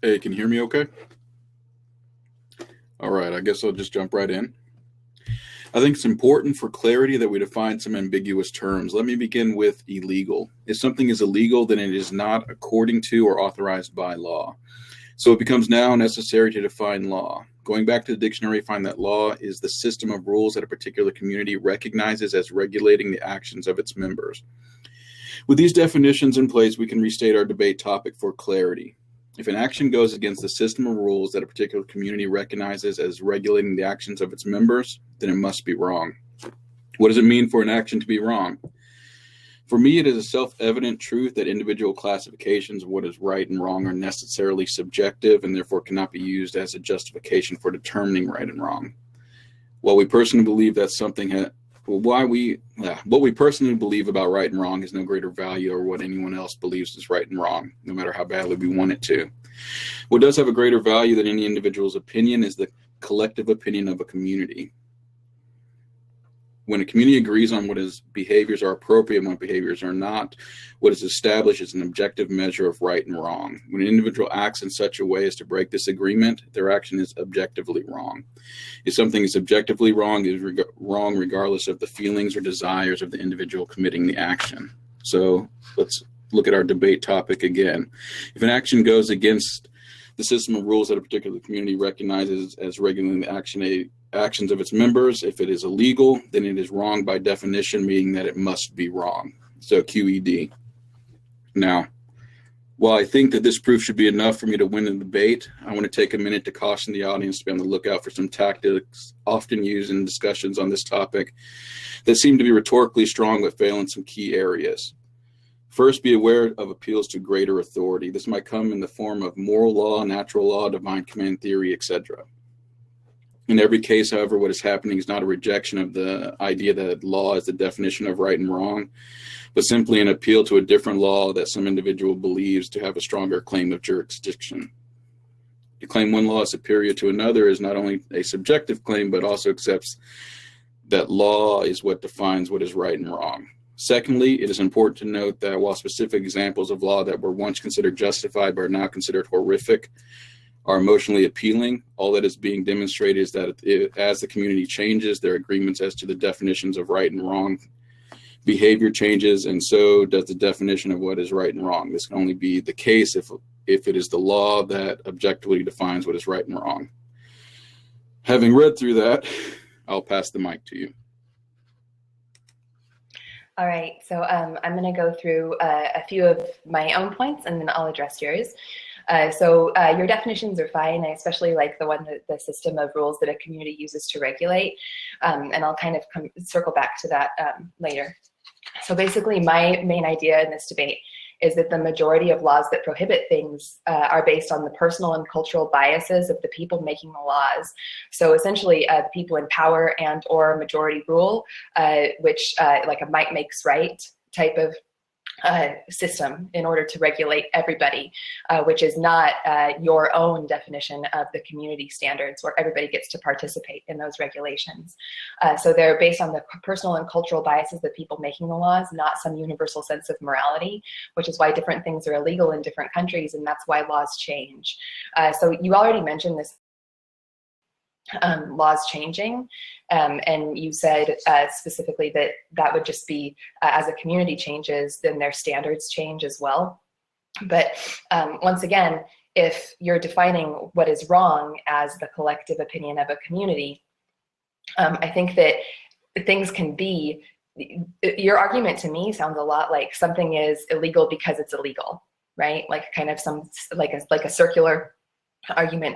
Hey, can you hear me okay? All right, I guess I'll just jump right in. I think it's important for clarity that we define some ambiguous terms. Let me begin with illegal. If something is illegal, then it is not according to or authorized by law. So it becomes now necessary to define law. Going back to the dictionary, I find that law is the system of rules that a particular community recognizes as regulating the actions of its members. With these definitions in place, we can restate our debate topic for clarity. If an action goes against the system of rules that a particular community recognizes as regulating the actions of its members, then it must be wrong. What does it mean for an action to be wrong? For me, it is a self-evident truth that individual classifications of what is right and wrong are necessarily subjective and therefore cannot be used as a justification for determining right and wrong. While we personally believe that what we personally believe about right and wrong has no greater value or what anyone else believes is right and wrong, no matter how badly we want it to. What does have a greater value than any individual's opinion is the collective opinion of a community. When a community agrees on what his behaviors are appropriate and what behaviors are not, what is established is an objective measure of right and wrong. When an individual acts in such a way as to break this agreement, their action is objectively wrong. If something is objectively wrong, it is wrong regardless of the feelings or desires of the individual committing the action. So let's look at our debate topic again. If an action goes against the system of rules that a particular community recognizes as regulating the actions of its members, if it is illegal, then it is wrong by definition, meaning that it must be wrong. So QED. Now, while I think that this proof should be enough for me to win the debate, I want to take a minute to caution the audience to be on the lookout for some tactics often used in discussions on this topic that seem to be rhetorically strong but fail in some key areas. First, be aware of appeals to greater authority. This might come in the form of moral law, natural law, divine command theory, etc. In every case, however, what is happening is not a rejection of the idea that law is the definition of right and wrong, but simply an appeal to a different law that some individual believes to have a stronger claim of jurisdiction. To claim one law is superior to another is not only a subjective claim, but also accepts that law is what defines what is right and wrong. Secondly, it is important to note that while specific examples of law that were once considered justified but are now considered horrific are emotionally appealing, all that is being demonstrated is that as the community changes, their agreements as to the definitions of right and wrong behavior changes, and so does the definition of what is right and wrong. This can only be the case if it is the law that objectively defines what is right and wrong. Having read through that, I'll pass the mic to you. All right, so I'm going to go through a few of my own points, and then I'll address yours. So your definitions are fine. I especially like the one that the system of rules that a community uses to regulate, and I'll kind of circle back to that later. So basically, my main idea in this debate is that the majority of laws that prohibit things are based on the personal and cultural biases of the people making the laws. So essentially, the people in power and or majority rule, which like a might makes right type of system in order to regulate everybody, which is not your own definition of the community standards where everybody gets to participate in those regulations. So they're based on the personal and cultural biases of the people making the laws, not some universal sense of morality, which is why different things are illegal in different countries, and that's why laws change. So you already mentioned this, laws changing, and you said specifically that that would just be as a community changes, then their standards change as well. But once again, if you're defining what is wrong as the collective opinion of a community, I think that things can be, your argument to me sounds a lot like something is illegal because it's illegal, right? Like kind of some, like a circular argument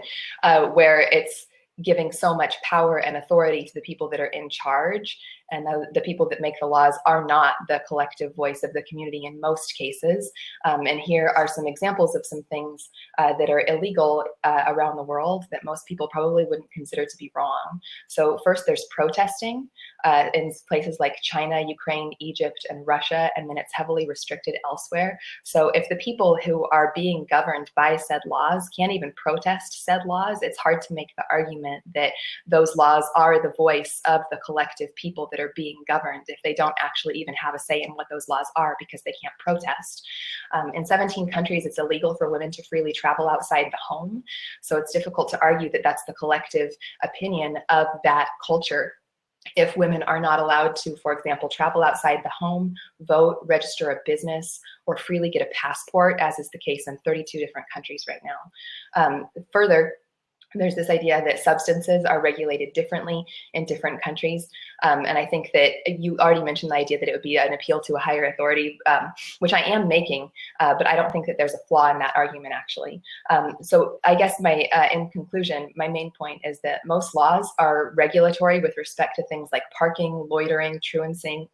where it's giving so much power and authority to the people that are in charge, and the people that make the laws are not the collective voice of the community in most cases. And here are some examples of some things that are illegal around the world that most people probably wouldn't consider to be wrong. So first, there's protesting in places like China, Ukraine, Egypt, and Russia, and then it's heavily restricted elsewhere. So if the people who are being governed by said laws can't even protest said laws, it's hard to make the argument argument that those laws are the voice of the collective people that are being governed if they don't actually even have a say in what those laws are because they can't protest. In 17 countries, it's illegal for women to freely travel outside the home. So it's difficult to argue that that's the collective opinion of that culture if women are not allowed to, for example, travel outside the home, vote, register a business, or freely get a passport, as is the case in 32 different countries right now. Further, there's this idea that substances are regulated differently in different countries. And I think that you already mentioned the idea that it would be an appeal to a higher authority, which I am making, but I don't think that there's a flaw in that argument, actually. So I guess in conclusion, my main point is that most laws are regulatory with respect to things like parking, loitering, truancy,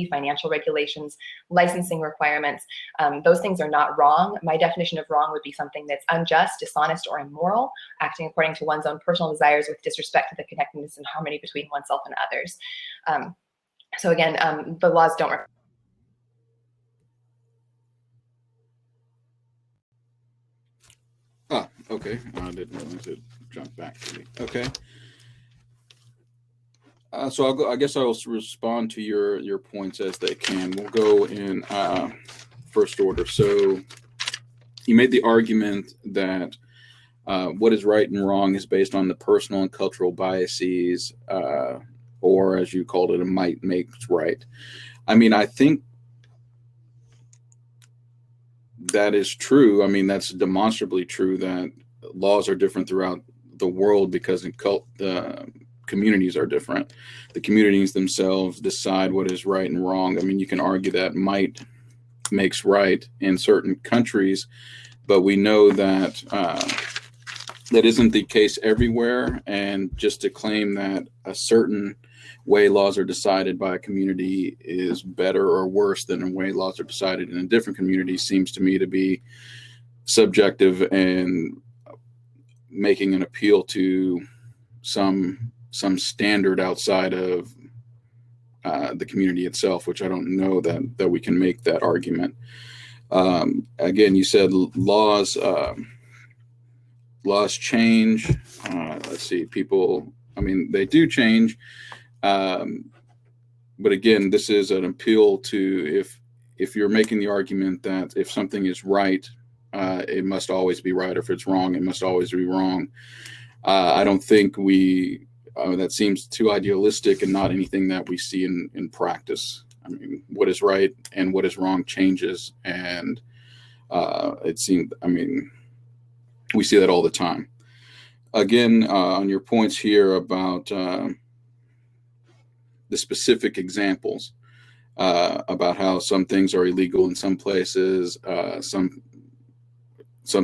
financial regulations, licensing requirements. Those things are not wrong. My definition of wrong would be something that's unjust, dishonest, or immoral, acting according to one's own personal desires with disrespect to the connectedness and harmony between oneself and others. So again, the laws don't. Okay. I didn't realize it jumped back to me. Okay. So I guess I'll respond to your points as they can. We'll go in first order. So you made the argument that what is right and wrong is based on the personal and cultural biases, or as you called it, a might makes right. I mean, I think that is true. I mean, that's demonstrably true that laws are different throughout the world because communities are different. The communities themselves decide what is right and wrong. I mean, you can argue that might makes right in certain countries, but we know that that isn't the case everywhere. And just to claim that a certain way laws are decided by a community is better or worse than a way laws are decided in a different community seems to me to be subjective and making an appeal to some standard outside of the community itself, which I don't know that we can make that argument. Again, you said laws change. Let's see, people, I mean, they do change. But again, this is an appeal to if you're making the argument that if something is right, it must always be right. Or if it's wrong, it must always be wrong. I don't think that seems too idealistic and not anything that we see in practice. I mean, what is right and what is wrong changes. And it seems, I mean, we see that all the time. Again, on your points here about the specific examples about how some things are illegal in some places, some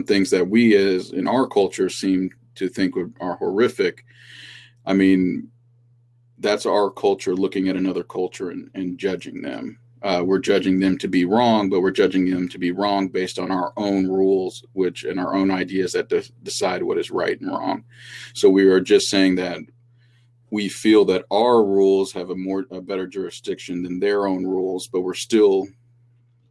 things that we as in our culture seem to think are horrific. I mean, that's our culture looking at another culture and judging them. We're judging them to be wrong, but we're judging them to be wrong based on our own rules, and our own ideas that decide what is right and wrong. So we are just saying that we feel that our rules have a better jurisdiction than their own rules, but we're still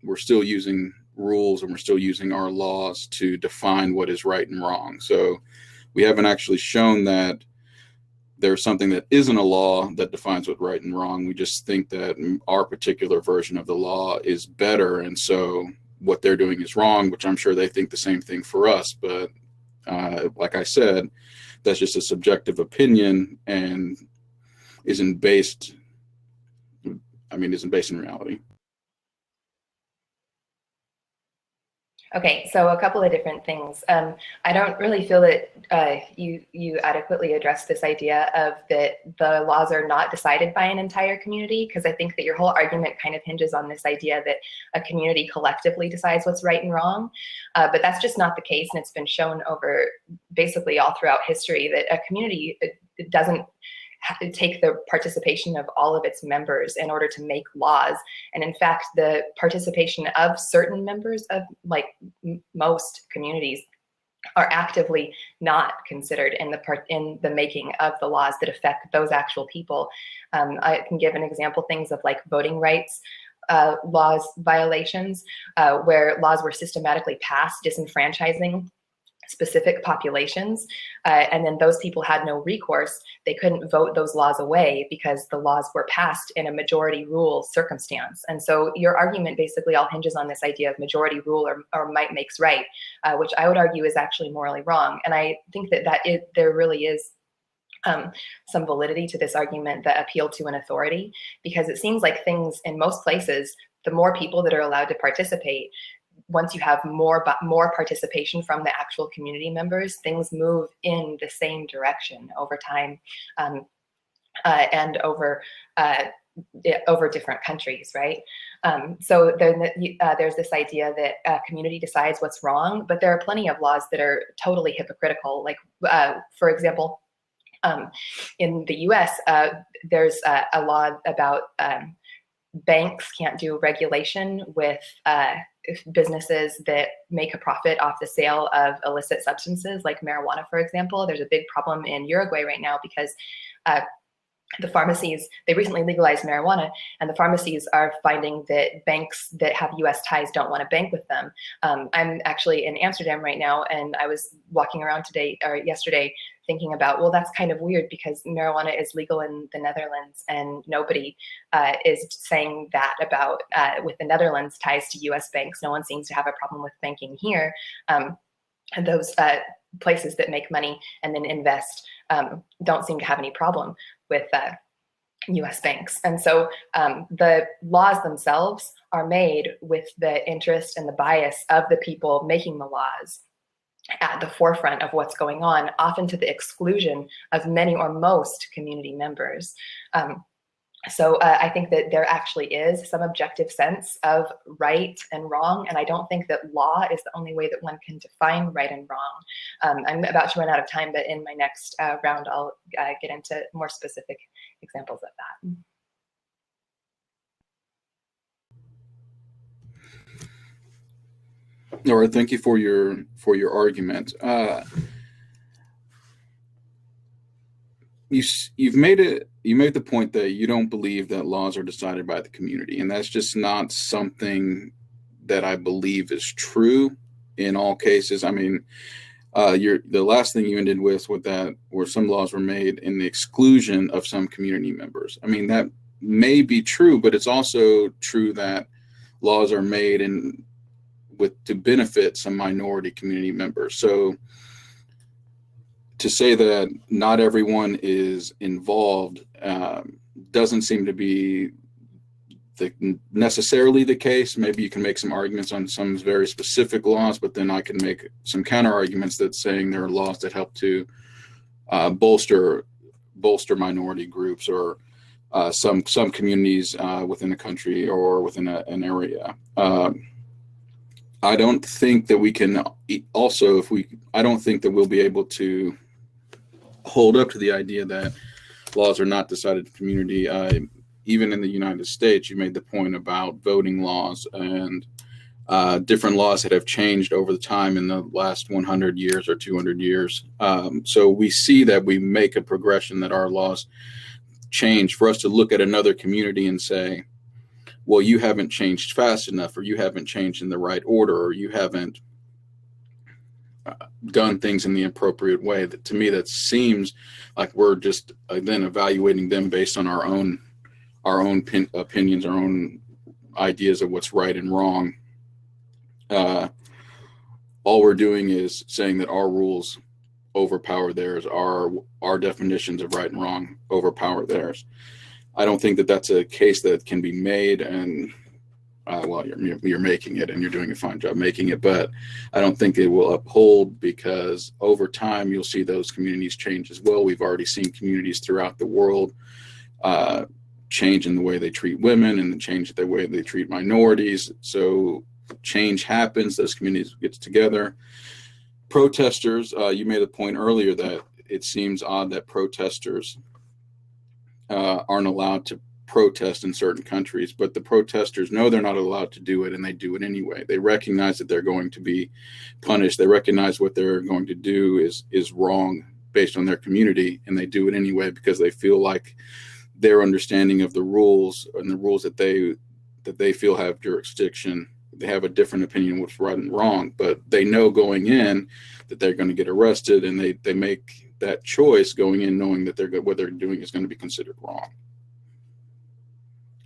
using rules and we're still using our laws to define what is right and wrong. So we haven't actually shown that there's something that isn't a law that defines what right and wrong. We just think that our particular version of the law is better, and so what they're doing is wrong, which I'm sure they think the same thing for us. But like I said, that's just a subjective opinion and isn't based in reality. Okay, so a couple of different things. I don't really feel that you adequately addressed this idea of that the laws are not decided by an entire community, because I think that your whole argument kind of hinges on this idea that a community collectively decides what's right and wrong. But that's just not the case, and it's been shown over basically all throughout history that a community doesn't take the participation of all of its members in order to make laws. And in fact, the participation of certain members of most communities are actively not considered in the making of the laws that affect those actual people. I can give an example, things of like voting rights laws violations, where laws were systematically passed disenfranchising specific populations, and then those people had no recourse. They couldn't vote those laws away because the laws were passed in a majority rule circumstance. And so your argument basically all hinges on this idea of majority rule or might makes right, which I would argue is actually morally wrong. And I think that there really is some validity to this argument that appeal to an authority, because it seems like things in most places, the more people that are allowed to participate, once you have more participation from the actual community members, things move in the same direction over time, and over different countries, right? So there's this idea that a community decides what's wrong, but there are plenty of laws that are totally hypocritical. Like, for example, in the US, there's a law about banks can't do regulation with businesses that make a profit off the sale of illicit substances like marijuana, for example. There's a big problem in Uruguay right now because the pharmacies, they recently legalized marijuana, and the pharmacies are finding that banks that have US ties don't want to bank with them. I'm actually in Amsterdam right now, and I was walking around yesterday thinking about, well, that's kind of weird because marijuana is legal in the Netherlands, and nobody is saying that about with the Netherlands ties to US banks. No one seems to have a problem with banking here. And those places that make money and then invest don't seem to have any problem with US banks. And so the laws themselves are made with the interest and the bias of the people making the laws at the forefront of what's going on, often to the exclusion of many or most community members. So I think that there actually is some objective sense of right and wrong, and I don't think that law is the only way that one can define right and wrong. I'm about to run out of time, but in my next round, I'll get into more specific examples of that. All right, thank you for your argument. You made the point that you don't believe that laws are decided by the community, and that's just not something that I believe is true in all cases. I mean, the last thing you ended with that, where some laws were made in the exclusion of some community members. I mean, that may be true, but it's also true that laws are made to benefit some minority community members. So to say that not everyone is involved doesn't seem to be necessarily the case. Maybe you can make some arguments on some very specific laws, but then I can make some counter arguments that saying there are laws that help to bolster minority groups or some communities within a country or within an area. I don't think that we can also, I don't think that we'll be able to hold up to the idea that laws are not decided in the community. Even in the United States, you made the point about voting laws and different laws that have changed over the time in the last 100 years or 200 years. So we see that we make a progression, that our laws change. For us to look at another community and say, well, you haven't changed fast enough, or you haven't changed in the right order, or you haven't done things in the appropriate way. That, to me, that seems like we're just then evaluating them based on our own opinions, our own ideas of what's right and wrong. All we're doing is saying that our rules overpower theirs, our definitions of right and wrong overpower theirs. I don't think that that's a case that can be made, and well, you're making it, and you're doing a fine job making it, but I don't think it will uphold, because over time you'll see those communities change as well. We've already seen communities throughout the world change in the way they treat women and change the way they treat minorities. So change happens, those communities get together. Protesters, you made a point earlier that it seems odd that protesters aren't allowed to protest in certain countries, but the protesters know they're not allowed to do it, and they do it anyway. They recognize that they're going to be punished. They recognize what they're going to do is wrong based on their community, and they do it anyway because they feel like their understanding of the rules and the rules that they feel have jurisdiction they have a different opinion of what's right and wrong, but they know going in that they're going to get arrested, and they make that choice going in knowing that what they're doing is going to be considered wrong.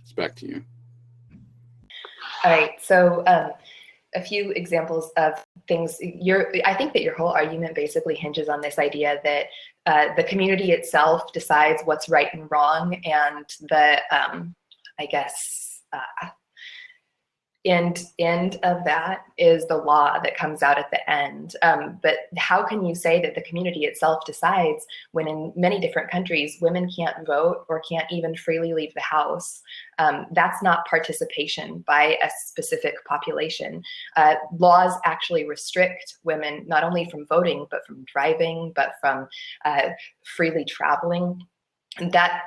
It's back to you. All right, so a few examples of things. I think that your whole argument basically hinges on this idea that the community itself decides what's right and wrong, and the I guess end of that is the law that comes out at the end. But how can you say that the community itself decides when in many different countries women can't vote or can't even freely leave the house? That's not participation by a specific population. Laws actually restrict women not only from voting, but from driving, but from freely traveling. And that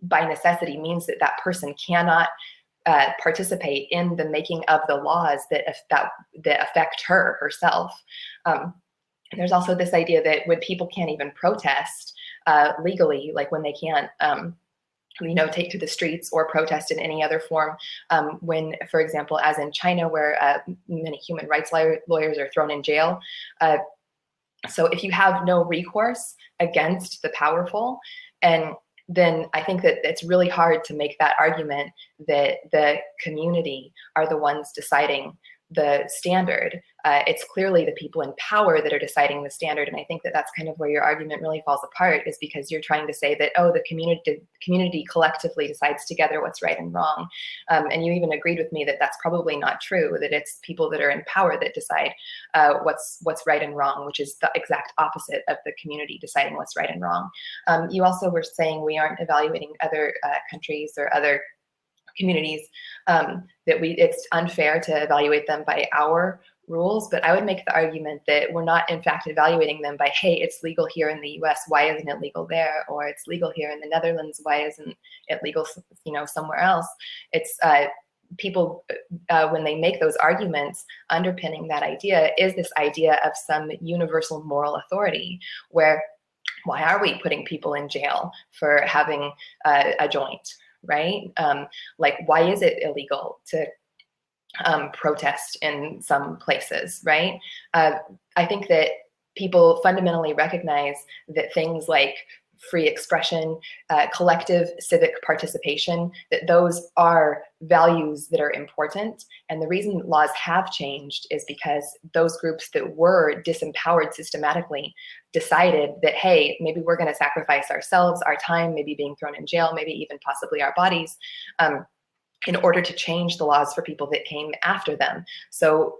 by necessity means that that person cannot participate in the making of the laws that affect her herself. There's also this idea that when people can't even protest legally, like when they can't take to the streets or protest in any other form, when, for example, as in China, where many human rights lawyers are thrown in jail. So if you have no recourse against the powerful, and then I think that it's really hard to make that argument that the community are the ones deciding the standard. It's clearly the people in power that are deciding the standard, and I think that that's kind of where your argument really falls apart, is because you're trying to say that, oh, the community collectively decides together what's right and wrong, and you even agreed with me that that's probably not true, that it's people that are in power that decide what's right and wrong, which is the exact opposite of the community deciding what's right and wrong. You also were saying we aren't evaluating other countries or other communities, that it's unfair to evaluate them by our rules, but I would make the argument that we're not in fact evaluating them by, hey, it's legal here in the US, why isn't it legal there? Or it's legal here in the Netherlands, why isn't it legal somewhere else? It's people, when they make those arguments, underpinning that idea is this idea of some universal moral authority, where why are we putting people in jail for having a joint? Right? Like, why is it illegal to protest in some places, right? I think that people fundamentally recognize that things like free expression, collective civic participation, that those are values that are important. And the reason laws have changed is because those groups that were disempowered systematically decided that, hey, maybe we're going to sacrifice ourselves, our time, maybe being thrown in jail, maybe even possibly our bodies, in order to change the laws for people that came after them. So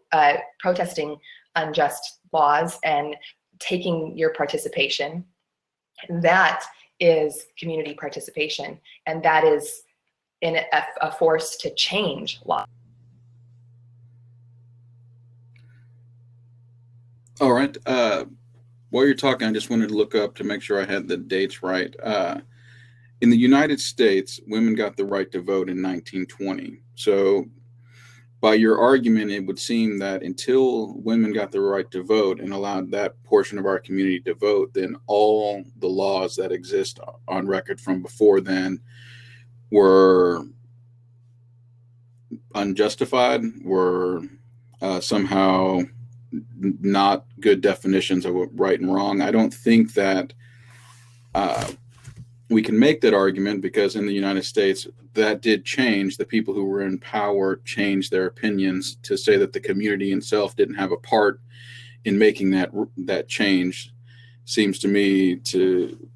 protesting unjust laws and taking your participation, that is community participation, and that is in a force to change law. All right. While you're talking, I just wanted to look up to make sure I had the dates right. In the United States, women got the right to vote in 1920. So by your argument, it would seem that until women got the right to vote and allowed that portion of our community to vote, then all the laws that exist on record from before then were unjustified, were somehow not good definitions of right and wrong. I don't think that we can make that argument, because in the United States, that did change. The people who were in power changed their opinions to say that the community itself didn't have a part in making that change. Seems to me to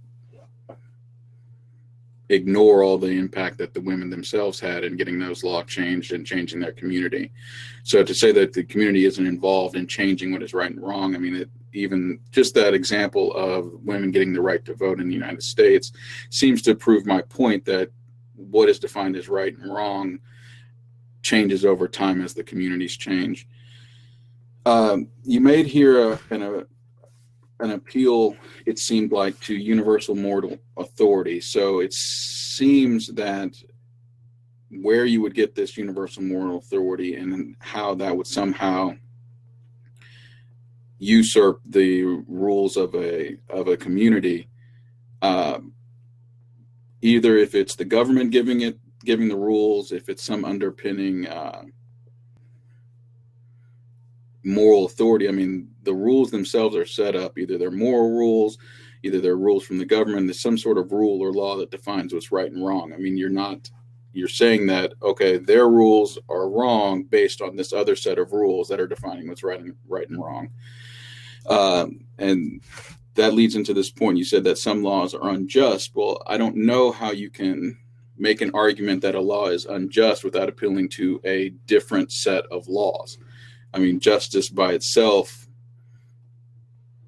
ignore all the impact that the women themselves had in getting those laws changed and changing their community. So to say that the community isn't involved in changing what is right and wrong, I mean, even just that example of women getting the right to vote in the United States seems to prove my point that what is defined as right and wrong changes over time as the communities change. You made here an appeal, it seemed like, to universal moral authority. So it seems that where you would get this universal moral authority and how that would somehow usurp the rules of a community, either if it's the government giving the rules, if it's some underpinning moral authority. I mean, the rules themselves are set up. Either they're moral rules, either they're rules from the government. There's some sort of rule or law that defines what's right and wrong. I mean, you're saying that, okay, their rules are wrong based on this other set of rules that are defining what's right and wrong. And that leads into this point. You said that some laws are unjust. Well, I don't know how you can make an argument that a law is unjust without appealing to a different set of laws. I mean, justice by itself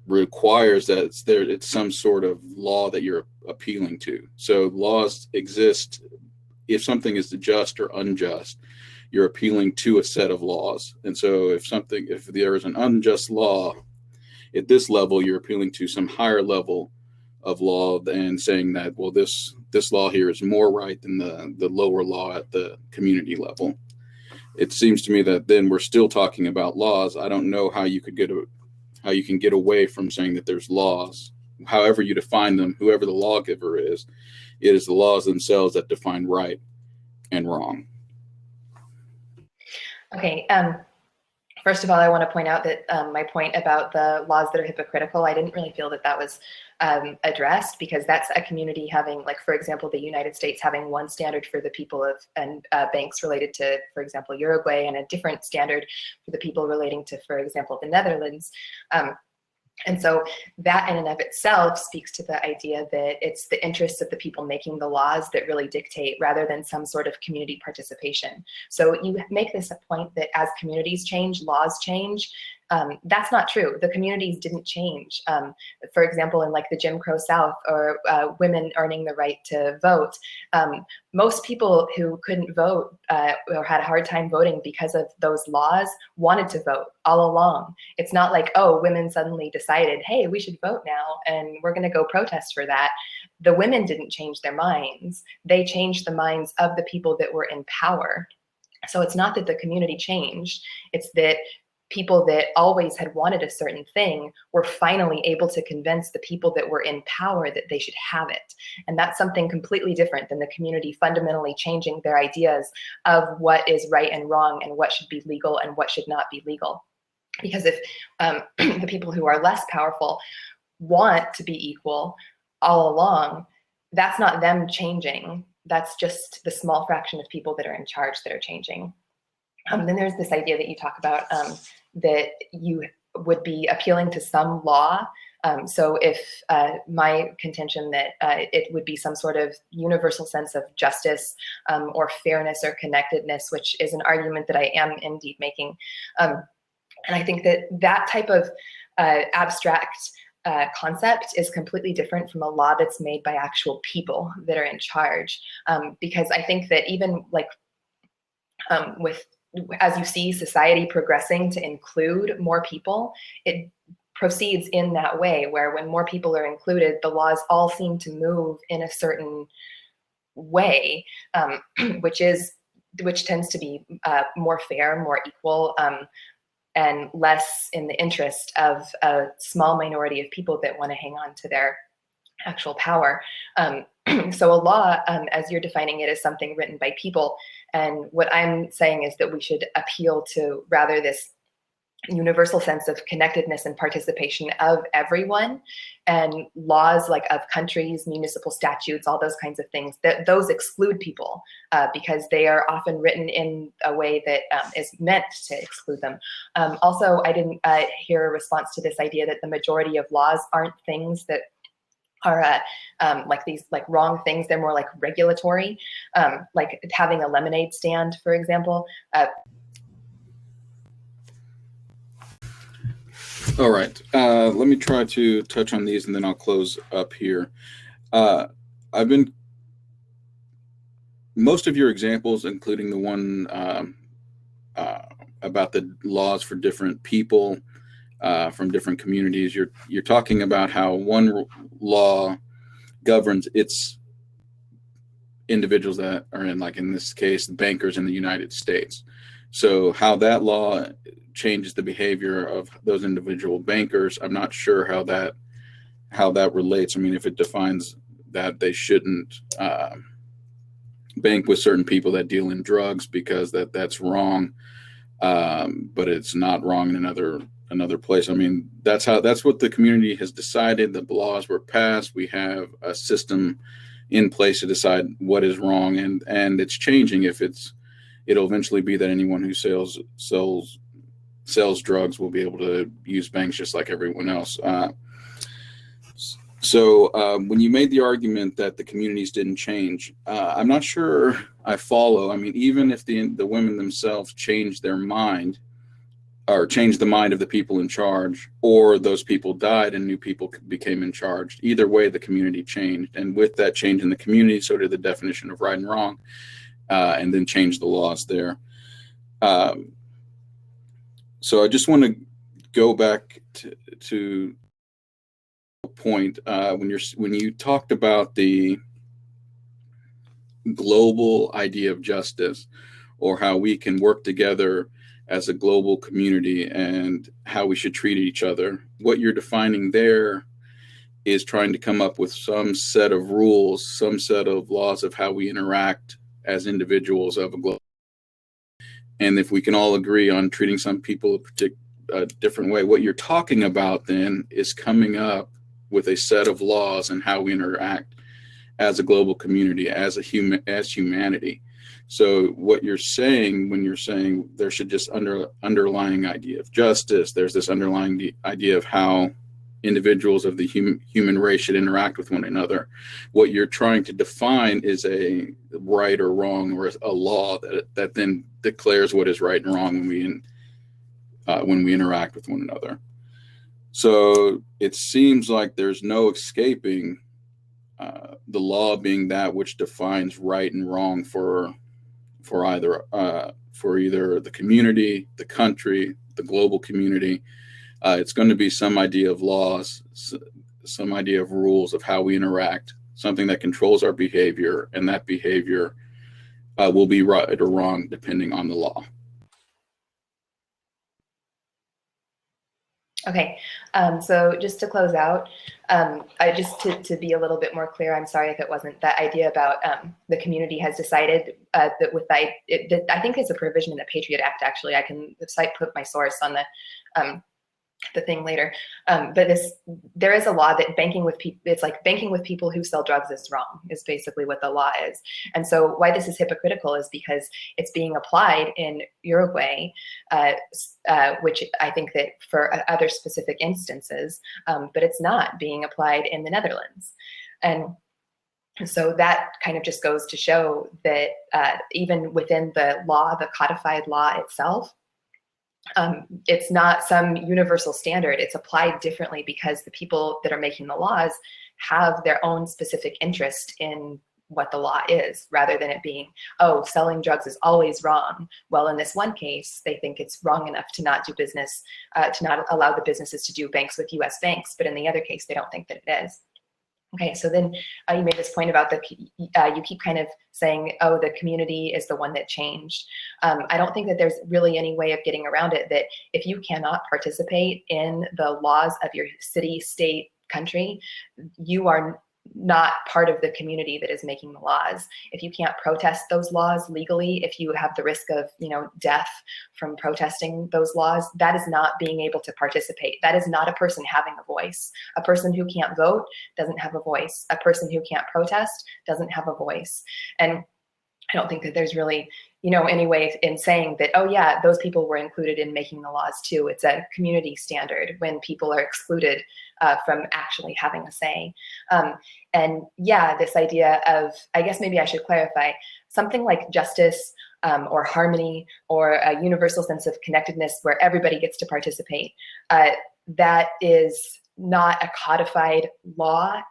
requires that it's some sort of law that you're appealing to. So laws exist. If something is just or unjust, you're appealing to a set of laws. And so if there is an unjust law at this level, you're appealing to some higher level of law and saying that, well, this law here is more right than the lower law at the community level. It seems to me that then we're still talking about laws. I don't know how you can get away from saying that there's laws. However you define them, whoever the lawgiver is, it is the laws themselves that define right and wrong. Okay. First of all, I want to point out that my point about the laws that are hypocritical, I didn't really feel that that was addressed, because that's a community having, like, for example, the United States having one standard for the people of and banks related to, for example, Uruguay, and a different standard for the people relating to, for example, the Netherlands. And so that in and of itself speaks to the idea that it's the interests of the people making the laws that really dictate, rather than some sort of community participation. So you make this a point that as communities change, laws change. That's not true. The communities didn't change. For example, in like the Jim Crow South, or women earning the right to vote, most people who couldn't vote or had a hard time voting because of those laws wanted to vote all along. It's not like, oh, women suddenly decided, hey, we should vote now, and we're going to go protest for that. The women didn't change their minds. They changed the minds of the people that were in power. So it's not that the community changed. It's that people that always had wanted a certain thing were finally able to convince the people that were in power that they should have it. And that's something completely different than the community fundamentally changing their ideas of what is right and wrong, and what should be legal and what should not be legal. Because if the people who are less powerful want to be equal all along, that's not them changing. That's just the small fraction of people that are in charge that are changing. Then there's this idea that you talk about, that you would be appealing to some law. So if my contention that it would be some sort of universal sense of justice or fairness or connectedness, which is an argument that I am indeed making. And I think that that type of abstract concept is completely different from a law that's made by actual people that are in charge. Because I think that even like as you see society progressing to include more people, it proceeds in that way, where when more people are included, the laws all seem to move in a certain way, which tends to be more fair, more equal, and less in the interest of a small minority of people that want to hang on to their actual power. So a law, as you're defining it, is something written by people. And what I'm saying is that we should appeal to rather this universal sense of connectedness and participation of everyone, and laws like of countries, municipal statutes, all those kinds of things, that those exclude people because they are often written in a way that is meant to exclude them. Also, I didn't hear a response to this idea that the majority of laws aren't things that are like these like wrong things. They're more like regulatory, like having a lemonade stand, for example. All right. Let me try to touch on these and then I'll close up here. Most of your examples, including the one about the laws for different people from different communities, you're talking about how one law governs its individuals that are in this case, bankers in the United States. So how that law changes the behavior of those individual bankers, I'm not sure how that relates. I mean, if it defines that they shouldn't bank with certain people that deal in drugs because that's wrong, but it's not wrong in another place. I mean, that's what the community has decided. The laws were passed. We have a system in place to decide what is wrong, and it's changing. It'll eventually be that anyone who sells drugs will be able to use banks just like everyone else. So when you made the argument that the communities didn't change, I'm not sure I follow. I mean, even if the women themselves changed their mind or changed the mind of the people in charge, or those people died and new people became in charge, either way, the community changed. And with that change in the community, so did the definition of right and wrong, and then changed the laws there. So I just want to go back to point when you talked about the global idea of justice, or how we can work together as a global community and how we should treat each other. What you're defining there is trying to come up with some set of rules, some set of laws of how we interact as individuals of a global. And if we can all agree on treating some people a different way, what you're talking about then is coming up with a set of laws and how we interact as a global community, as humanity. So what you're saying when you're saying there should just underlying idea of justice, there's this underlying idea of how individuals of the human race should interact with one another. What you're trying to define is a right or wrong, or a law that then declares what is right and wrong when we interact with one another. So it seems like there's no escaping the law being that which defines right and wrong for either the community, the country, the global community. It's going to be some idea of laws, some idea of rules of how we interact, something that controls our behavior, and that behavior will be right or wrong depending on the law. Okay, so just to close out, to be a little bit more clear, I'm sorry if it wasn't, that idea about the community has decided that I think it's a provision in the Patriot Act, actually. I can put my source on the thing later, but there is a law that banking with people, it's like banking with people who sell drugs is wrong, is basically what the law is. And so why this is hypocritical is because it's being applied in Uruguay, which I think that for other specific instances, but it's not being applied in the Netherlands. And so that kind of just goes to show that even within the law, the codified law itself, it's not some universal standard. It's applied differently because the people that are making the laws have their own specific interest in what the law is, rather than it being, oh, selling drugs is always wrong. Well, in this one case, they think it's wrong enough to not do business, to not allow the businesses to do banks with US banks. But in the other case, they don't think that it is. Okay, so then you made this point about you keep kind of saying, oh, the community is the one that changed. I don't think that there's really any way of getting around it, that if you cannot participate in the laws of your city, state, country, you are not part of the community that is making the laws. If you can't protest those laws legally, if you have the risk of, death from protesting those laws, that is not being able to participate. That is not a person having a voice. A person who can't vote doesn't have a voice. A person who can't protest doesn't have a voice. And I don't think that there's really, any way in saying that, oh yeah, those people were included in making the laws too. It's a community standard when people are excluded from actually having a say. And yeah, this idea of, I guess maybe I should clarify, something like justice or harmony or a universal sense of connectedness where everybody gets to participate, that is not a codified law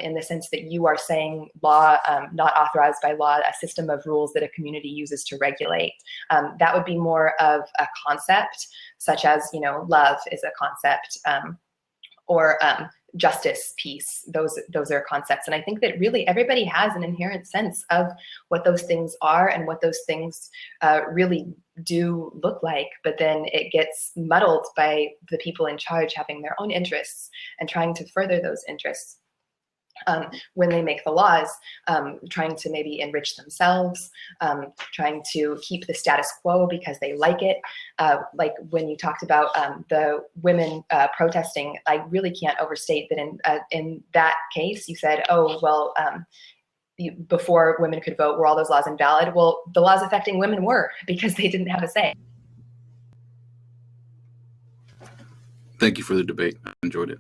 in the sense that you are saying law, not authorized by law, a system of rules that a community uses to regulate. That would be more of a concept, such as, love is a concept, or justice, peace. Those are concepts. And I think that really everybody has an inherent sense of what those things are and what those things really do look like, but then it gets muddled by the people in charge having their own interests and trying to further those interests. when they make the laws, trying to maybe enrich themselves, trying to keep the status quo because they like it. Like when you talked about the women protesting, I really can't overstate that in that case, you said, oh, well, before women could vote, were all those laws invalid? Well, the laws affecting women were, because they didn't have a say. Thank you for the debate. I enjoyed it.